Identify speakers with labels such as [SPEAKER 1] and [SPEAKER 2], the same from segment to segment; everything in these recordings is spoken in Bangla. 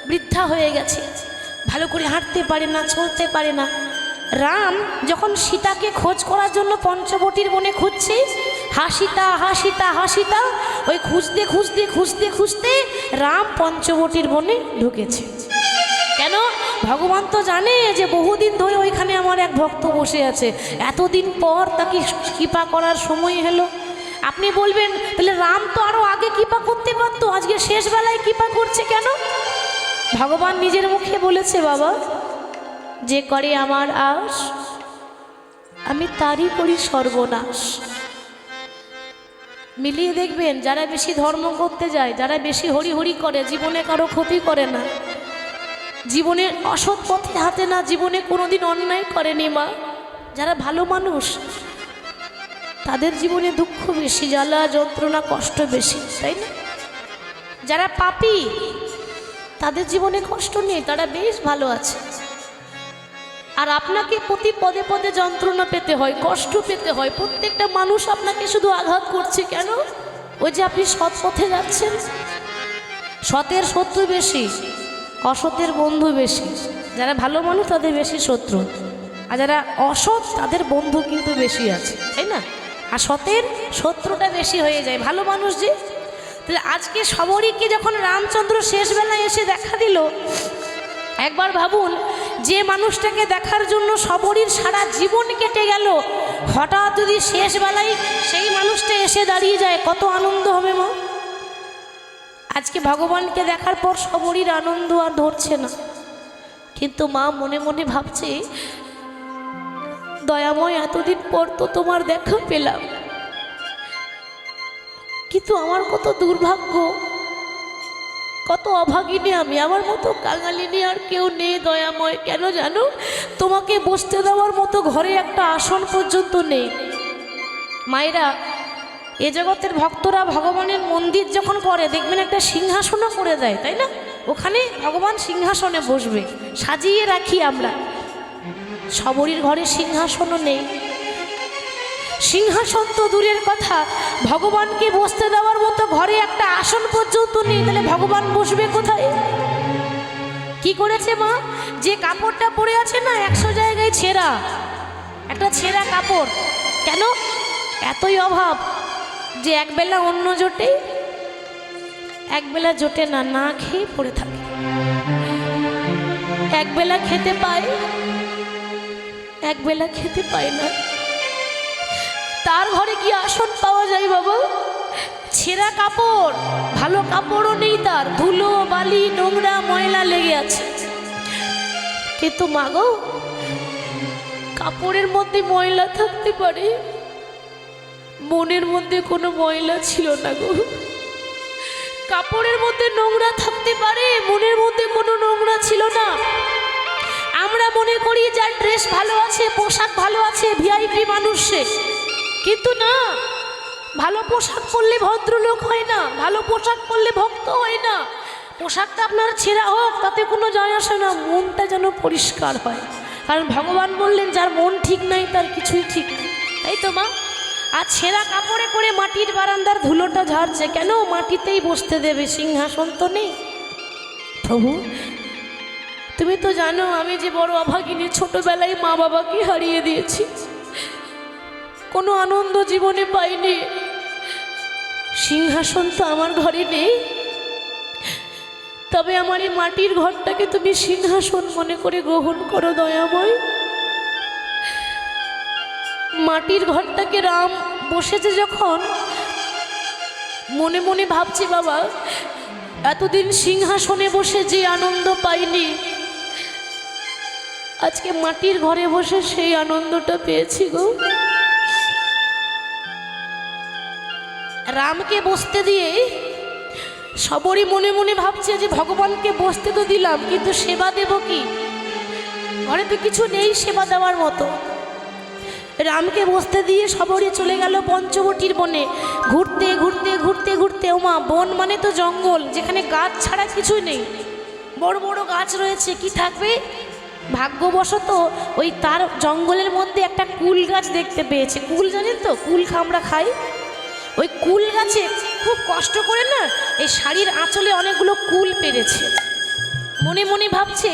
[SPEAKER 1] বৃদ্ধা হয়ে গেছে, ভালো করে হাঁটতে পারে না, চলতে পারে না। রাম যখন সীতাকে খোঁজ করার জন্য পঞ্চবটির বনে খুঁজছে, হাসিতা হাসিতা হাসিতা, ওই খুঁজতে খুঁজতে খুঁজতে খুঁজতে রাম পঞ্চবটির বনে ঢুকেছে। কেন? ভগবান তো জানে যে বহুদিন ধরে ওইখানে আমার এক ভক্ত বসে আছে, এতদিন পর তাকে কৃপা করার সময় হলো। আপনি বলবেন তাহলে রাম তো আরো আগে কৃপা করতে পারতো, আজকে শেষ বেলায় কৃপা করছে কেন? ভগবান নিজের মুখে বলেছে, বাবা যে করে আমার আশ আমি তারই করি সর্বনাশ। মিলিয়ে দেখবেন, যারা বেশি ধর্ম করতে যায়, যারা বেশি হরি হরি করে, জীবনে কারো ক্ষতি করে না, জীবনে অসৎ পথে হাতে না, জীবনে কোনোদিন অন্যায় করেনি মা, যারা ভালো মানুষ তাদের জীবনে দুঃখ বেশি, জ্বালা যন্ত্রণা কষ্ট বেশি, তাই না? যারা পাপী তাদের জীবনে কষ্ট নেই, তারা বেশ ভালো আছে। আর আপনাকে প্রতি পদে পদে যন্ত্রণা পেতে হয়, কষ্ট পেতে হয়। প্রত্যেকটা মানুষ আপনাকে শুধু আঘাত করছে কেন? ওই যে আপনি সৎ পথে যাচ্ছেন। সতের শত্রু বেশি, অসতের বন্ধু বেশি। যারা ভালো মানুষ তাদের বেশি শত্রু, আর যারা অসৎ তাদের বন্ধু কিন্তু বেশি আছে, তাই না? আর সতের শত্রুটা বেশি হয়ে যায়। ভালো মানুষ যে, তাহলে আজকে সবরীকে যখন রামচন্দ্র শেষবেলায় এসে দেখা দিল, একবার ভাবুন, যে মানুষটাকে দেখার জন্য সবরীর সারা জীবন কেটে গেল, হঠাৎ যদি শেষবেলায় সেই মানুষটা এসে দাঁড়িয়ে যায়, কত আনন্দ হবে মা। আজকে ভগবানকে দেখার পর সবরীর আনন্দ আর ধরছে না, কিন্তু মা মনে মনে ভাবছে, দয়াময় এতদিন পর তো তোমার দেখা পেলাম, কিন্তু আমার কত দুর্ভাগ্য, কত অভাগিনী আমি, আমার মতো কাঙালিনী আর কেউ নেই দয়াময়। কেন জানো? তোমাকে বসতে দেওয়ার মতো ঘরে একটা আসন পর্যন্ত নেই। মায়েরা, এ জগতের ভক্তরা ভগবানের মন্দির যখন করে দেখবেন একটা সিংহাসনও করে দেয়, তাই না? ওখানে ভগবান সিংহাসনে বসবে, সাজিয়ে রাখি আমরা। সবরীর ঘরে সিংহাসনও নেই। সিংহাসন তো দূরের কথা, ভগবানকে বসতে দেওয়ার মতো ঘরে একটা আসন পর্যন্ত নেই, তাহলে ভগবান বসবে কোথায়? কি করেছে মা? যে কাপড়টা পরে আছে না 100 জায়গায় ছেঁড়া, একটা ছেঁড়া কাপড়। কেন? এতই অভাব যে একবেলা অন্ন জোটে, একবেলা জোটে না, না খেয়ে পড়ে থাকে। একবেলা খেতে পায়, একবেলা খেতে পায় না। তার ঘরে কি আসন পাওয়া যায় বাবা? ছেঁড়া কাপড়, ভালো কাপড়ও নেই তার, ধুলো বালি নোংরা ময়লা লেগে আছে। কিন্তু মা গো, কাপড়ের মধ্যে ময়লা থাকতে পারে, মনের মধ্যে কোনো ময়লা ছিল না গো। কাপড়ের মধ্যে নোংরা থাকতে পারে, মনের মধ্যে কোনো নোংরা ছিল না। আমরা মনে করি যার ড্রেস ভালো আছে, পোশাক ভালো আছে, ভিআইপি মানুষ সে, কিন্তু না। ভালো পোশাক পরলে ভদ্রলোক হয় না, ভালো পোশাক পরলে ভক্ত হয় না। পোশাকটা আপনার ছেঁড়া হোক তাতে কোনো যায় আসে না, মনটা যেন পরিষ্কার হয়। কারণ ভগবান বললেন যার মন ঠিক নাই তার কিছুই ঠিক নেই, তাই তো মা? আর ছেঁড়া কাপড়ে করে মাটির বারান্দার ধুলোটা ঝাড়ছে কেন? মাটিতেই বসতে দেবে, সিংহাসন তো নেই। প্রভু, তুমি তো জানো আমি যে বড় অভাগিনী, ছোটবেলায় মা বাবাকে হারিয়ে দিয়েছি, কোনো আনন্দ জীবনে পাইনি। সিংহাসন তো আমার ঘরে নেই, তবে আমার এই মাটির ঘরটাকে তুমি সিংহাসন মনে করে গ্রহণ করো দয়াময়। মাটির ঘরটাকে রাম বসেছে যখন, মনে মনে ভাবছি বাবা, এতদিন সিংহাসনে বসে যে আনন্দ পাইনি, আজকে মাটির ঘরে বসে সেই আনন্দটা পেয়েছি গো। রামকে বসতে দিয়ে সবরই মনে মনে ভাবছে যে ভগবানকে বসতে তো দিলাম, কিন্তু সেবা দেব কি? ঘরে তো কিছু নেই সেবা দেওয়ার মতো। রামকে বসতে দিয়ে সবরই চলে গেল পঞ্চবটির বনে। ঘুরতে ঘুরতে ঘুরতে ঘুরতে, ওমা, বন মানে তো জঙ্গল, যেখানে গাছ ছাড়া কিছুই নেই। বড় বড় গাছ রয়েছে, কি থাকবে? ভাগ্যবশত ওই তার জঙ্গলের মধ্যে একটা কুল গাছ দেখতে পেয়েছে। কুল জানেন তো, কুল আমরা খাই। ওই কুল গাছে খুব কষ্ট করে না এই শাড়ির আঁচলে অনেকগুলো কুল পেরেছে। মনে মনে ভাবছে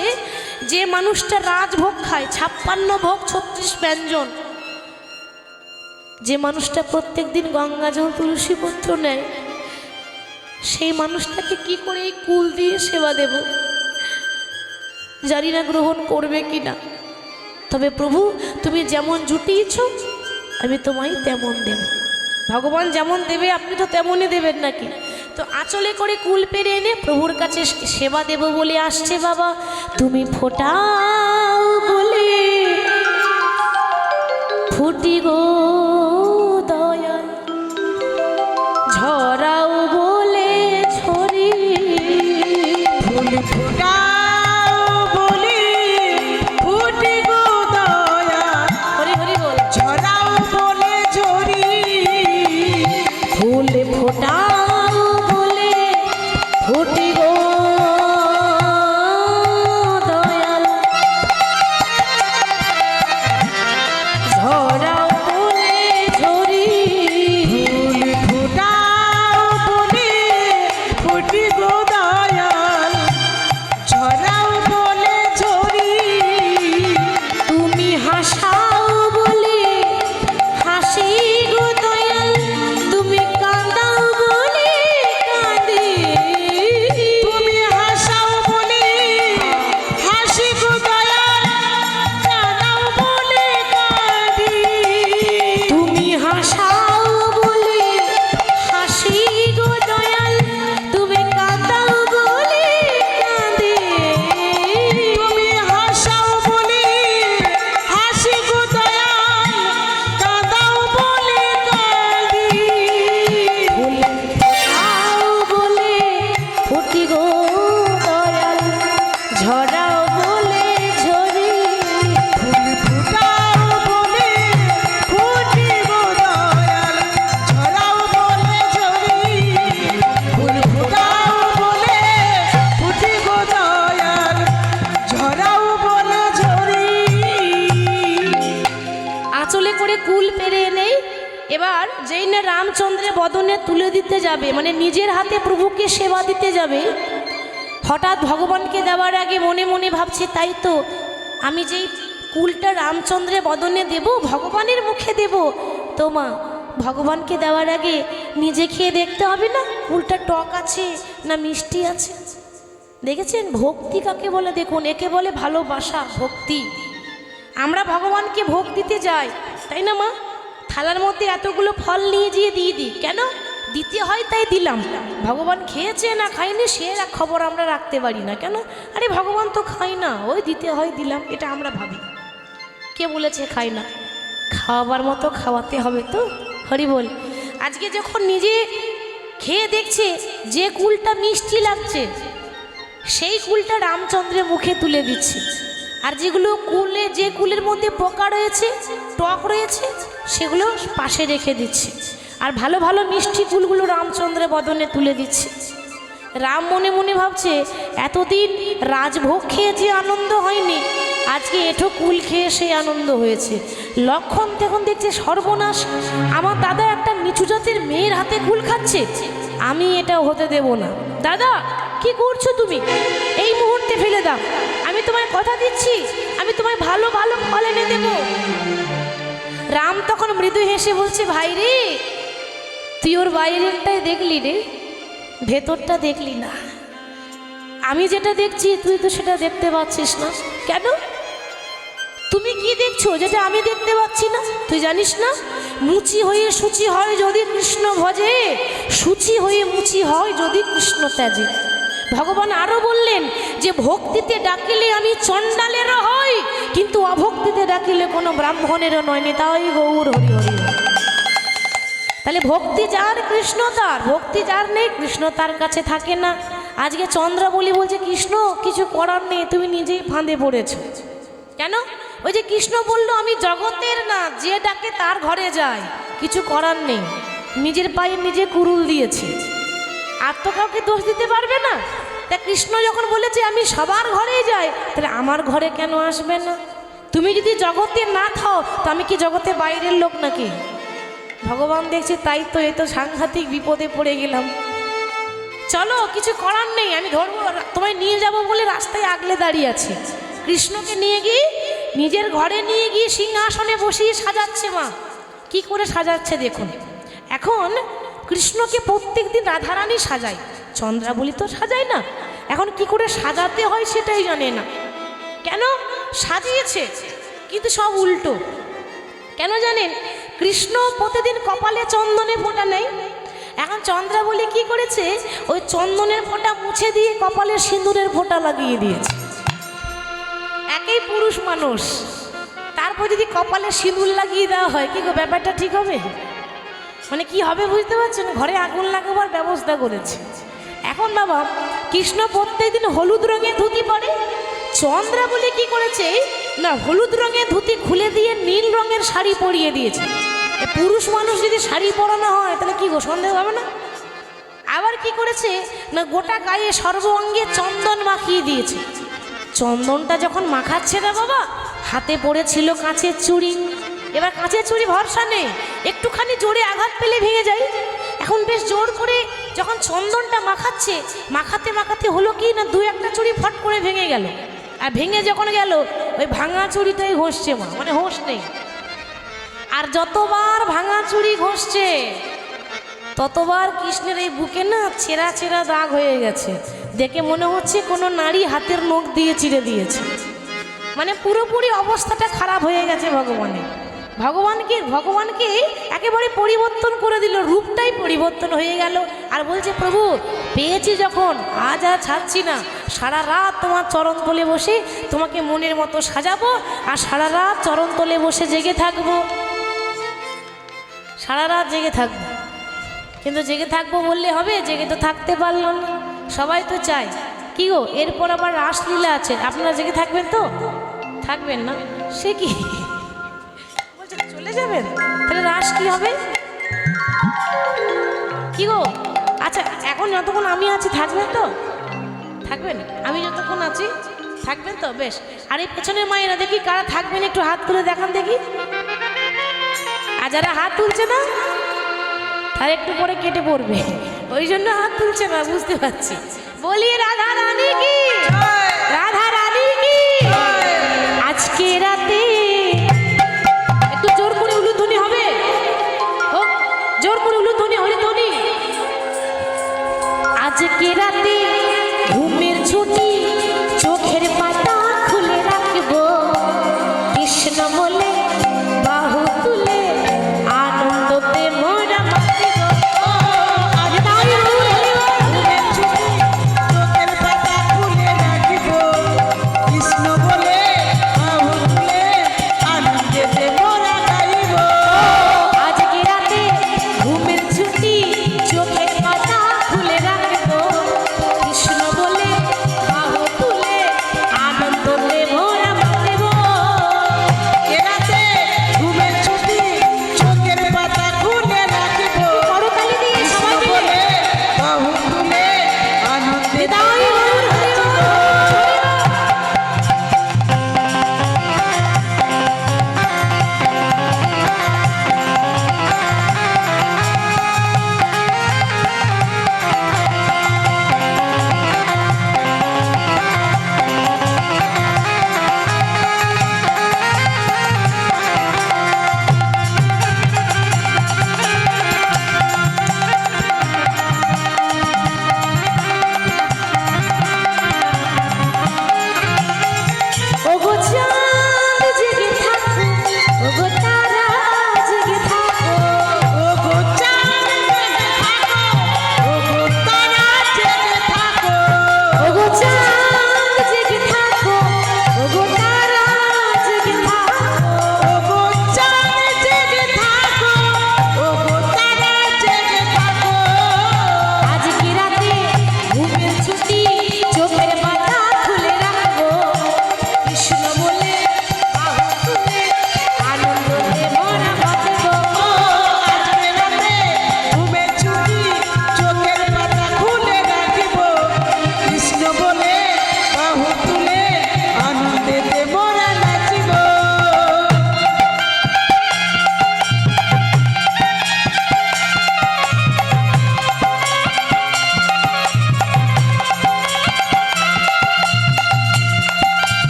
[SPEAKER 1] যে মানুষটা রাজভোগ খায়, 56 ভোগ 36 ব্যঞ্জন, যে মানুষটা প্রত্যেক দিন গঙ্গা জল তুলসী পত্র নেয়, সেই মানুষটাকে কি করে এই কুল দিয়ে সেবা দেব, জানি না গ্রহণ করবে কিনা। তবে প্রভু তুমি যেমন জুটিয়েছ আমি তোমায় তেমন দেব। ভগবান যেমন দেবে আপনি তো তেমনই দেবেন নাকি। তো আঁচলে করে কুল পেরে এনে প্রভুর কাছে সেবা দেব বলে আসছে। বাবা তুমি ফোটাও বলে ফুটি গো দয়াল, ঝরাও বলে ছড়ি,
[SPEAKER 2] ফুল ফোটাও বলে ফুটি গো দয়াল,
[SPEAKER 1] হরি হরি বল,
[SPEAKER 2] ঝরাও বলে ঝরি।
[SPEAKER 1] ফুল ফোটাও বলে ফুটি গো দয়াল, ঝরাও বলে ঝরি।
[SPEAKER 2] ফুল ফোটাও বলে ফুটি গো দয়াল, ঝরাও বলে ঝরি।
[SPEAKER 1] তুমি হাসাও বলে হাসি গো দয়াল, তুমি কাঁদাও বলে কাঁদি।
[SPEAKER 2] তুমি হাসাও বলে হাসি গো দয়াল, কাঁদাও বলে কাঁদি।
[SPEAKER 1] তুমি হাসাও বলে হাসি গো দয়াল, তুমি কাঁদাও বলে কাঁদি।
[SPEAKER 2] তুমি হাসাও বলে হাসি গো দয়াল, কাঁদাও বলে কাঁদি।
[SPEAKER 1] ফুল ফোটাও বলে ফুটি গো দয়াল, ঝরাও বলে ঝরি।
[SPEAKER 2] ফুল ফোটাও বলে ফুটি গো দয়াল, ঝরাও বলে ঝরি। ফুল ফোটাও বলে ফুটি গো দয়াল, ঝরাও বলে ঝরি।
[SPEAKER 1] আঁচলে করে কুল পেরে এনে এবার যেই না রামচন্দ্রের বদনে তুলে দিতে যাবে, মানে নিজের হাতে প্রভুকে সেবা দিতে যাবে, হঠাৎ ভগবানকে দেওয়ার আগে মনে মনে ভাবছে তাই তো আমি যেই কুলটা রামচন্দ্রের বদনে দেব ভগবানের মুখে দেব, তো মা ভগবানকে দেওয়ার আগে নিজে খেয়ে দেখতে হবে না কুলটা টক আছে না মিষ্টি আছে। দেখেছেন ভক্তি কাকে বলে? দেখুন একে বলে ভালোবাসা, ভক্তি। আমরা ভগবানকে ভোগ দিতে যাই, তাই না মা? থালার মধ্যে এতগুলো ফল নিয়ে গিয়ে দিয়ে দিই, কেন দিতে হয় তাই দিলাম। ভগবান খেয়েছে না খায়নি সে খবর আমরা রাখতে পারি না, কেন? আরে ভগবান তো খায় না, ওই দিতে হয় দিলাম, এটা আমরা ভাবি। কে বলেছে খায় না? খাওয়াবার মতো খাওয়াতে হবে তো, হরি বল। আজকে যখন নিজে খেয়ে দেখছে যে কুলটা মিষ্টি লাগছে সেই কুলটা রামচন্দ্রের মুখে তুলে দিচ্ছে, আর যেগুলো কুলে যে কুলের মধ্যে পোকা রয়েছে টক রয়েছে সেগুলো পাশে রেখে দিচ্ছে, আর ভালো ভালো মিষ্টি কুলগুলো রামচন্দ্রের বদনে তুলে দিচ্ছে। রাম মনে মনে ভাবছে এতদিন রাজভোগ খেয়ে যে আনন্দ হয়নি, আজকে এঠো কুল খেয়ে সেই আনন্দ হয়েছে। লক্ষণ তখন দেখছে সর্বনাশ, আমার দাদা একটা নিচু জাতের মেয়ের হাতে কুল খাচ্ছে, আমি এটা হতে দেব না। দাদা কি করছো তুমি? এই মুহূর্তে ফেলে দাও, আমি তোমায় কথা দিচ্ছি আমি তোমায় ভালো ভালো ফল এনে দেব। রাম তখন মৃদু হেসে বলছে ভাই রে, তুই ওর বাইরেরটাই দেখলি রে, ভেতরটা দেখলি না। আমি যেটা দেখছি তুই তো সেটা দেখতে পাচ্ছিস না, কেন? তুমি কি দেখছো যেটা আমি দেখতে পাচ্ছি না? তুই জানিস না মুচি হয়ে সূচি হয় যদি কৃষ্ণ ভজে, সূচি হয়ে মুচি হয় যদি কৃষ্ণ ত্যাজে। ভগবান আরো বললেন যে ভক্তিতে ডাকিলে আমি চণ্ডালেরও হই, কিন্তু অভক্তিতে ডাকিলে কোনো ব্রাহ্মণেরও নয়। নিতাই গৌর হরি হরি। তাহলে ভক্তি যার কৃষ্ণ তার, ভক্তি যার নেই কৃষ্ণ তার কাছে থাকে না। আজকে চন্দ্রাবলী বলছে কৃষ্ণ কিছু করার নেই, তুমি নিজেই ফাঁদে পড়েছো। কেন? ওই যে কৃষ্ণ বলল আমি জগতের না, যে ডাকে তার ঘরে যায়, কিছু করার নেই, নিজের পায়ে নিজে কুরুল দিয়েছে, আর তো কাউকে দোষ দিতে পারবে না। তা কৃষ্ণ যখন বলেছে আমি সবার ঘরেই যাই, তাহলে আমার ঘরে কেন আসবে না? তুমি যদি জগতে না থাও তো আমি কি জগতে বাইরের লোক নাকি? ভগবান দেখছে তাই তো, এ তো সাংঘাতিক বিপদে পড়ে গেলাম, চলো কিছু করার নেই, আমি ধরবো তোমায় নিয়ে যাব বলে রাস্তায় আগলে দাঁড়িয়ে আছে। কৃষ্ণকে নিয়ে গিয়ে নিজের ঘরে নিয়ে গিয়ে সিংহাসনে বসিয়ে সাজাচ্ছে মা। কি করে সাজাচ্ছে দেখুন। এখন কৃষ্ণকে প্রত্যেক দিন রাধারানী সাজায়, চন্দ্রাবলী তো সাজায় না। এখন কি করে সাজাতে হয় সেটাই জানে না। কেন সাজিয়েছে কিন্তু সব উল্টো। কেন জানেন? কৃষ্ণ প্রতিদিন কপালে চন্দনে ফোঁটা নেই। এখন চন্দ্রাবলী কি করেছে, ওই চন্দনের ফোঁটা মুছে দিয়ে কপালে সিঁদুরের ফোঁটা লাগিয়ে দিয়েছে। একই পুরুষ মানুষ, তারপর যদি কপালে সিঁদুর লাগিয়ে দেওয়া হয়, কি গো ব্যাপারটা ঠিক হবে? মানে কি হবে বুঝতে পারছেন? ঘরে আগুন লাগাবার ব্যবস্থা করেছে। এখন বাবা কৃষ্ণ প্রত্যেকদিন হলুদ রঙের ধুতি পরে, চন্দ্রাবলী কি করেছে না, হলুদ রঙের ধুতি খুলে দিয়ে নীল রঙের শাড়ি পরিয়ে দিয়েছে। পুরুষ মানুষ যদি শাড়ি পরানো হয় তাহলে কি গো সন্দেহ হবে না? আবার কি করেছে না, গোটা গায়ে সর্ব অঙ্গে চন্দন মাখিয়ে দিয়েছে। চন্দনটা যখন মাখাচ্ছে না বাবা, হাতে পড়েছিল কাঁচের চুড়ি। এবার কাঁচের চুড়ি ভরসা নেই, একটুখানি জোরে আঘাত পেলে ভেঙে যায়। এখন বেশ জোর করে যখন চন্দনটা মাখাচ্ছে, মাখাতে মাখাতে হলো কি না, দু একটা চুড়ি ফট করে ভেঙে গেল। আর ভেঙে যখন গেল, ওই ভাঙা চুড়িটাই ঘষছে মা, মানে হোঁশ নেই। আর যতবার ভাঙা চুড়ি ঘষছে ততবার কৃষ্ণের এই বুকে না ছেঁড়া ছেঁড়া দাগ হয়ে গেছে। দেখে মনে হচ্ছে কোনো নারী হাতের নখ দিয়ে চিড়ে দিয়েছে। মানে পুরোপুরি অবস্থাটা খারাপ হয়ে গেছে ভগবানকে একেবারে পরিবর্তন করে দিল, রূপটাই পরিবর্তন হয়ে গেল। আর বলছে, প্রভু পেয়েছি যখন আজ আর ছাড়ছি না, সারা রাত তোমার চরণ তলে বসে তোমাকে মনের মতো সাজাবো, আর সারা রাত চরণ তলে বসে জেগে থাকবো, সারা রাত জেগে থাকবো। কিন্তু জেগে থাকবো বললে হবে? জেগে তো থাকতে পারলাম না। সবাই তো চায় কি গো, এরপর আবার রাসলীলা আছে, আপনারা জেগে থাকবেন তো? থাকবেন না? সে কি বলছে, চলে যাবেন? তাহলে রাস কি হবে কি গো? আচ্ছা এখন যতক্ষণ আমি আছি থাকবেন তো? থাকবেন? আমি যতক্ষণ আছি থাকবেন তো? বেশ। আর এই পেছনের মায়েরা দেখি কারা থাকবেন, একটু হাত তুলে দেখান দেখি। আর যারা হাত তুলছে না তার একটু পরে কেটে পড়বে, ওই জন্য হাত তুলছে না, বুঝতে পারছি। বলি রাধা রানী কি, রাধা রানী কি। আজকে রাতে একটু জোর করে উলুধ্বনি হবে, হোক জোর করে উলুধ্বনি, হরিধ্বনি। আজকে রাতে ঘুমের ছুটি, চোখের পাতা খুলে রাখবো, কৃষ্ণ বলে বাহু তুলে আনন্দতে মোরা মাতিব।
[SPEAKER 2] ঘুমের ছুটি, চোখের পাতা খুলে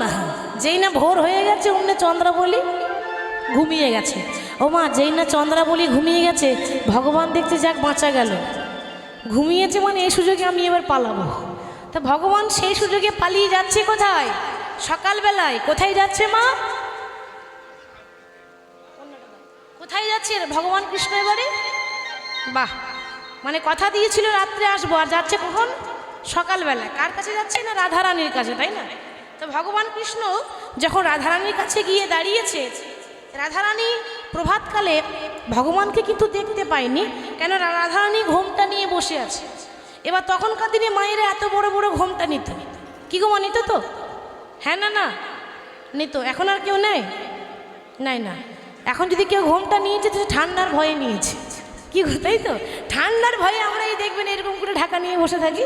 [SPEAKER 1] না, যেই না ভোর হয়ে গেছে অমনি চন্দ্রাবলী ঘুমিয়ে গেছে। ও মা, যেই না চন্দ্রাবলী ঘুমিয়ে গেছে ভগবান দেখতে যাক বাঁচা গেল, ঘুমিয়েছে মানে এই সুযোগে আমি এবার পালাবো। তা ভগবান সেই সুযোগে পালিয়ে যাচ্ছে কোথায়? সকালবেলায়। কোথায় যাচ্ছে মা? কোথায় যাচ্ছে ভগবান কৃষ্ণ এবারে? বাহ, মানে কথা দিয়েছিল রাত্রে আসবো, আর যাচ্ছে কখন? সকালবেলা। কার কাছে যাচ্ছে? না রাধারানীর কাছে, তাই না? তো ভগবান কৃষ্ণ যখন রাধারানীর কাছে গিয়ে দাঁড়িয়েছে, রাধারানী প্রভাতকালে ভগবানকে কিন্তু দেখতে পায়নি, কেন? রাধারানী ঘোমটা নিয়ে বসে আছে। এবার তখনকার দিনে মায়েরা এত বড় বড় ঘোমটা নিত। কি গো মা, নিত তো? হ্যাঁ না না নিত। এখন আর কেউ নেয়? নাই না। এখন যদি কেউ ঘোমটা নিয়েছে তো ঠান্ডার ভয়ে নিয়েছে। কি গো, তাই তো? ঠান্ডার ভয়ে আমরা এই দেখবেন এরকম করে ঢাকা নিয়ে বসে থাকি।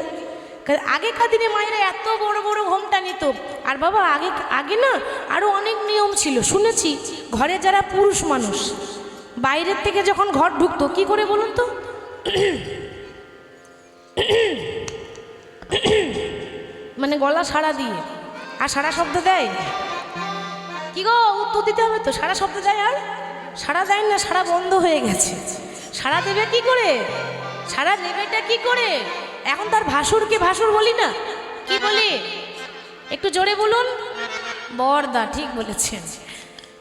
[SPEAKER 1] আগেকার দিনে মায়েরা এত বড় বড় ঘোমটা নিত। আর বাবা আগে না আরও অনেক নিয়ম ছিল শুনেছি। ঘরে যারা পুরুষ মানুষ বাইরের থেকে যখন ঘর ঢুকতো, কি করে বলুন তো? মানে গলা সাড়া দিয়ে, আর সাড়া শব্দ দেয়। কি গো, উত্তর দিতে হবে তো। সাড়া শব্দ দেয়, আর সাড়া দেয় না, সাড়া বন্ধ হয়ে গেছে। সাড়া দেবে কি করে? সাড়া দেবেটা কি করে? এখন তার ভাসুরকে ভাসুর বলি না, কি বলি? একটু জোরে বলুন। বর্দা, ঠিক বলেছেন।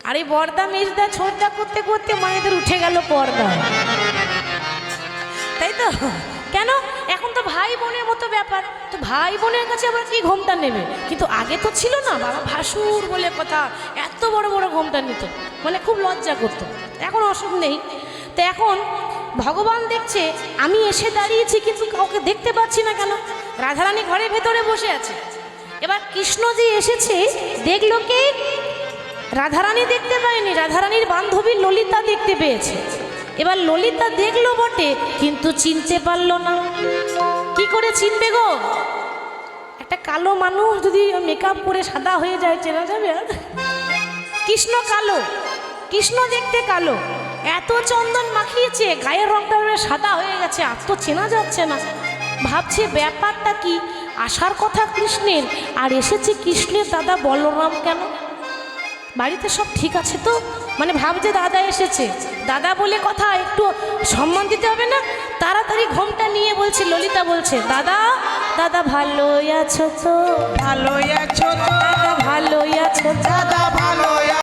[SPEAKER 1] আর এই বর্দা মেজদা ছোটদা করতে করতে মায়েদের উঠে গেল পর্দা, তাই তো? কেন? এখন তো ভাই বোনের মতো ব্যাপার, তো ভাই বোনের কাছে আবার কি ঘোমটা নেবে? কিন্তু আগে তো ছিল না, বাবা ভাসুর বলে কথা, এত বড় বড় ঘোমটা নিত, মানে খুব লজ্জা করতো। এখন অসুখ নেই। তো এখন ভগবান দেখছে আমি এসে দাঁড়িয়েছি কিন্তু কাউকে দেখতে পাচ্ছি না, কেন? রাধারানী ঘরের ভেতরে বসে আছে। এবার কৃষ্ণ যে এসেছে দেখলো কে? রাধারানী দেখতে পায়নি, রাধারানীর বান্ধবী ললিতা দেখতে পেয়েছে। এবার ললিতা দেখলো বটে, কিন্তু চিনতে পারলো না। কি করে চিনবে গো? একটা কালো মানুষ যদি মেকআপ করে সাদা হয়ে যায়, চেনা যাবে? আর কৃষ্ণ কালো, কৃষ্ণ দেখতে কালো, এত চন্দন মাখিয়েছে, গায়ের রংটা সাদা হয়ে গেছে, আর তো চেনা যাচ্ছে না। ভাবছে ব্যাপারটা কি? আসার কথা কৃষ্ণের, আর এসেছে কৃষ্ণের দাদা বলরাম কেন? বাড়িতে সব ঠিক আছে তো? মানে ভাবছে দাদা এসেছে, দাদা বলে কথা, একটু সম্মান দিতে হবে না? তাড়াতাড়ি ঘোমটা নিয়ে বলছে, ললিতা বলছে, দাদা দাদা ভালোই আছো তো?
[SPEAKER 2] ভালোই আছো তো?
[SPEAKER 1] দাদা ভালোই আছো তো?